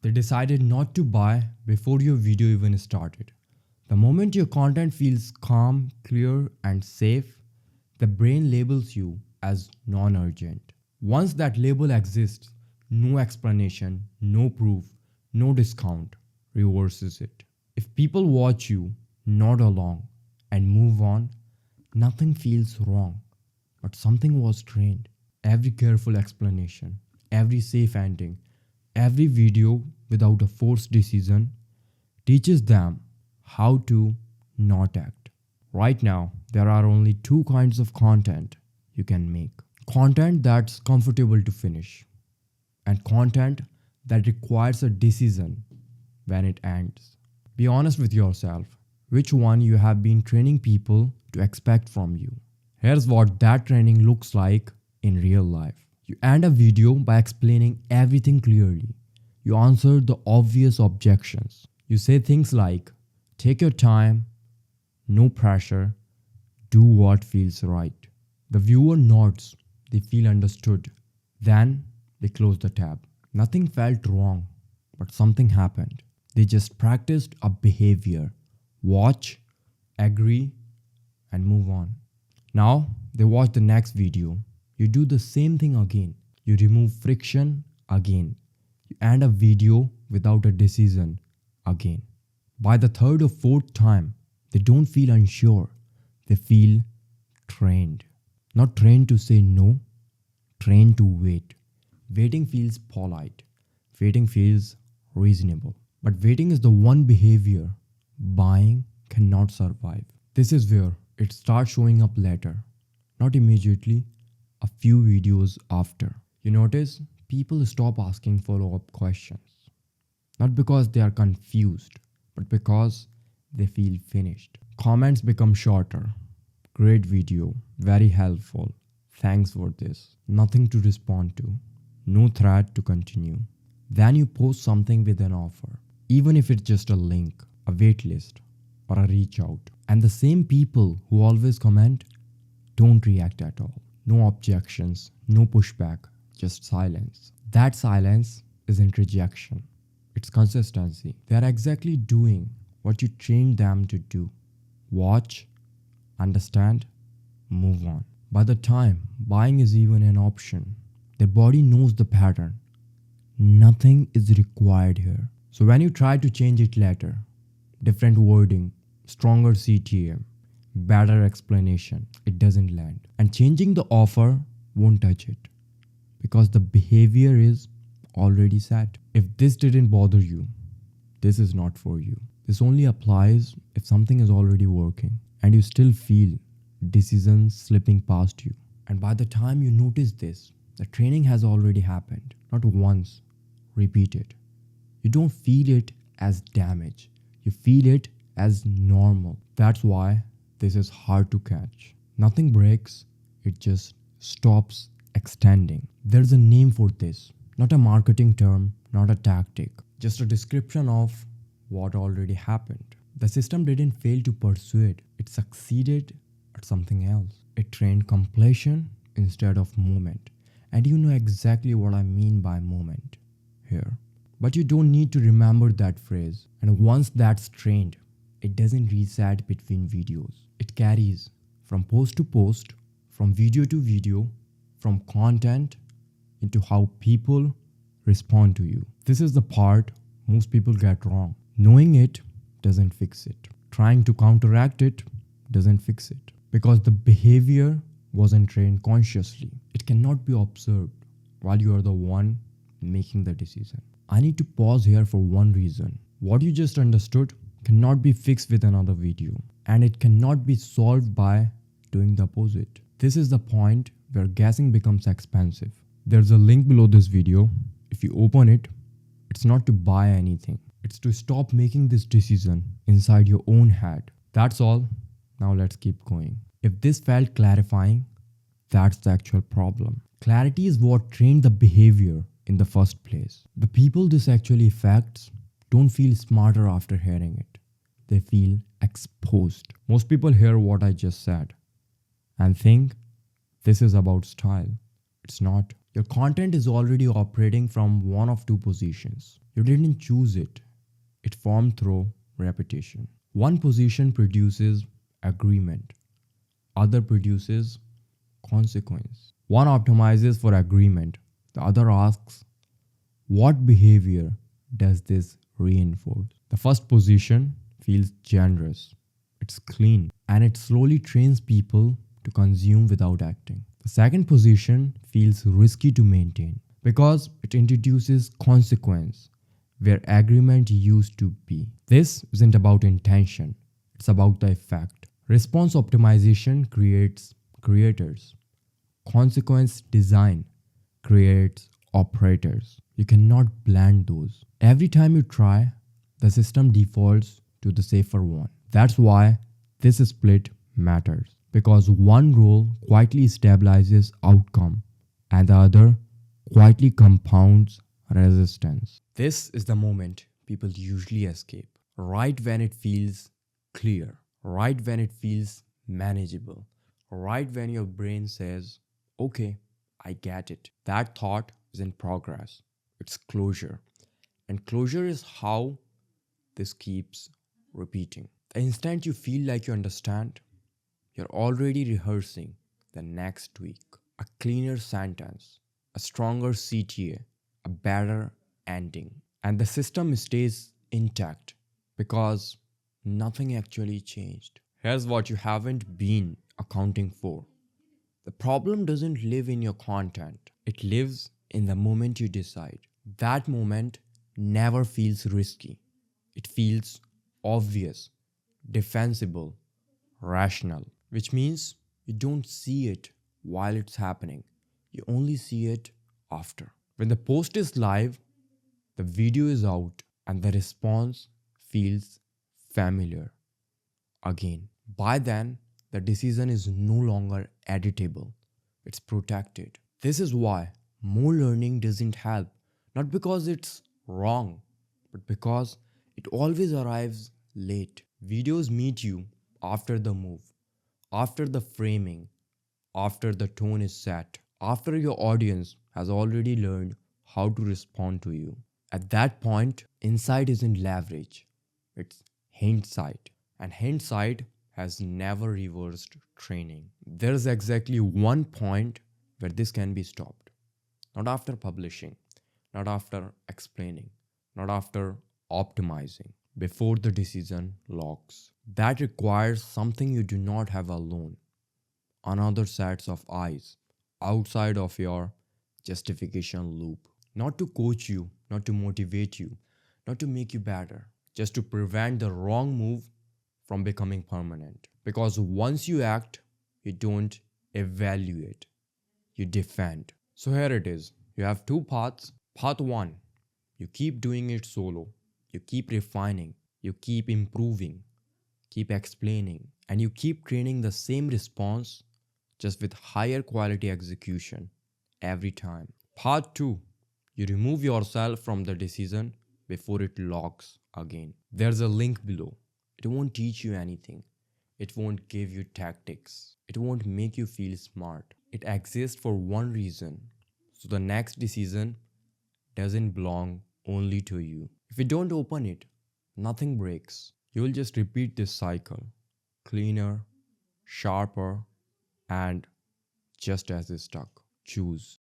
They decided not to buy before your video even started. The moment your content feels calm, clear, and safe, the brain labels you as non urgent. Once that label exists, no explanation, no proof, no discount reverses it. If people watch you, nod along, and move on, nothing feels wrong. But something was trained. Every careful explanation, every safe ending, every video without a forced decision teaches them how to not act. Right now, there are only two kinds of content you can make: content that's comfortable to finish, and content that requires a decision when it ends. Be honest with yourself. Which one you have been training people to expect from you? Here's what that training looks like in real life. You end a video by explaining everything clearly. You answer the obvious objections. You say things like, take your time, no pressure, do what feels right. The viewer nods, they feel understood. Then they close the tab. Nothing felt wrong, but something happened. They just practiced a behavior. Watch, agree, and move on. Now they watch the next video. You do the same thing again. You remove friction again. You end a video without a decision again. By the third or fourth time, they don't feel unsure. They feel trained. Not trained to say no, trained to wait. Waiting feels polite. Waiting feels reasonable. But waiting is the one behavior buying cannot survive. This is where it starts showing up later, not immediately, a few videos after. You notice people stop asking follow-up questions, not because they are confused, but because they feel finished. Comments become shorter. Great video, very helpful. Thanks for this. Nothing to respond to. No thread to continue. Then you post something with an offer, even if it's just a link, a waitlist, or a reach out. And the same people who always comment don't react at all. No objections, no pushback, just silence. That silence isn't rejection, it's consistency. They are exactly doing what you trained them to do. Watch, understand, move on. By the time buying is even an option, their body knows the pattern. Nothing is required here. So when you try to change it later, different wording, stronger CTA, better explanation, it doesn't land. And changing the offer won't touch it because the behavior is already set. If this didn't bother you, this is not for you. This only applies if something is already working and you still feel decisions slipping past you. And by the time you notice this, the training has already happened. Not once, repeat it. You don't feel it as damage. You feel it as normal. That's why this is hard to catch. Nothing breaks, it just stops extending. There's a name for this, not a marketing term, not a tactic, just a description of what already happened. The system didn't fail to persuade, it succeeded at something else. It trained completion instead of movement. And you know exactly what I mean by movement here. But you don't need to remember that phrase. And once that's trained, it doesn't reset between videos. It carries from post to post, from video to video, from content into how people respond to you. This is the part most people get wrong. Knowing it doesn't fix it. Trying to counteract it doesn't fix it. Because the behavior wasn't trained consciously. It cannot be observed while you are the one making the decision. I need to pause here for one reason. What you just understood cannot be fixed with another video, and it cannot be solved by doing the opposite. This is the point where guessing becomes expensive. There's a link below this video. If you open it, it's not to buy anything. It's to stop making this decision inside your own head. That's all. Now let's keep going. If this felt clarifying, that's the actual problem. Clarity is what trained the behavior in the first place. The people this actually affects don't feel smarter after hearing it. They feel exposed. Most people hear what I just said and think this is about style. It's not. Your content is already operating from one of two positions. You didn't choose it. It formed through repetition. One position produces agreement, other produces consequence. One optimizes for agreement, the other asks, what behavior does this reinforce? The first position feels generous, it's clean, and it slowly trains people to consume without acting. The second position feels risky to maintain because it introduces consequence where agreement used to be. This isn't about intention, it's about the effect. Response optimization creates creators. Consequence design creates operators. You cannot blend those. Every time you try, the system defaults to the safer one. That's why this split matters because one role quietly stabilizes outcome and the other quietly compounds resistance. This is the moment people usually escape, right when it feels clear, right when it feels manageable, right when your brain says, okay, I get it. That thought is in progress. It's closure. And closure is how this keeps repeating. The instant you feel like you understand, you're already rehearsing the next week. A cleaner sentence, a stronger CTA, a better ending. And the system stays intact because nothing actually changed. Here's what you haven't been accounting for. The problem doesn't live in your content, it lives in the moment you decide. That moment never feels risky, it feels obvious, defensible, rational, which means you don't see it while it's happening, you only see it after. When the post is live, the video is out, and the response feels familiar again. By then, the decision is no longer editable, it's protected. This is why more learning doesn't help, not because it's wrong, but because it always arrives late. Videos meet you after the move, after the framing, after the tone is set, after your audience has already learned how to respond to you. At that point, insight isn't leverage, it's hindsight. And hindsight has never reversed training. There's exactly one point where this can be stopped. Not after publishing, not after explaining, not after optimizing, before the decision locks. That requires something you do not have alone, another sets of eyes outside of your justification loop. Not to coach you, not to motivate you, not to make you better, just to prevent the wrong move from becoming permanent. Because once you act, you don't evaluate, you defend. So here it is. You have two paths. Path one, you keep doing it solo, you keep refining, you keep improving, keep explaining, and you keep training the same response just with higher quality execution every time. Part 2, you remove yourself from the decision before it locks again. There's a link below. It won't teach you anything. It won't give you tactics. It won't make you feel smart. It exists for one reason. So the next decision doesn't belong only to you. If you don't open it, nothing breaks. You will just repeat this cycle. Cleaner, sharper, and just as stuck. Choose.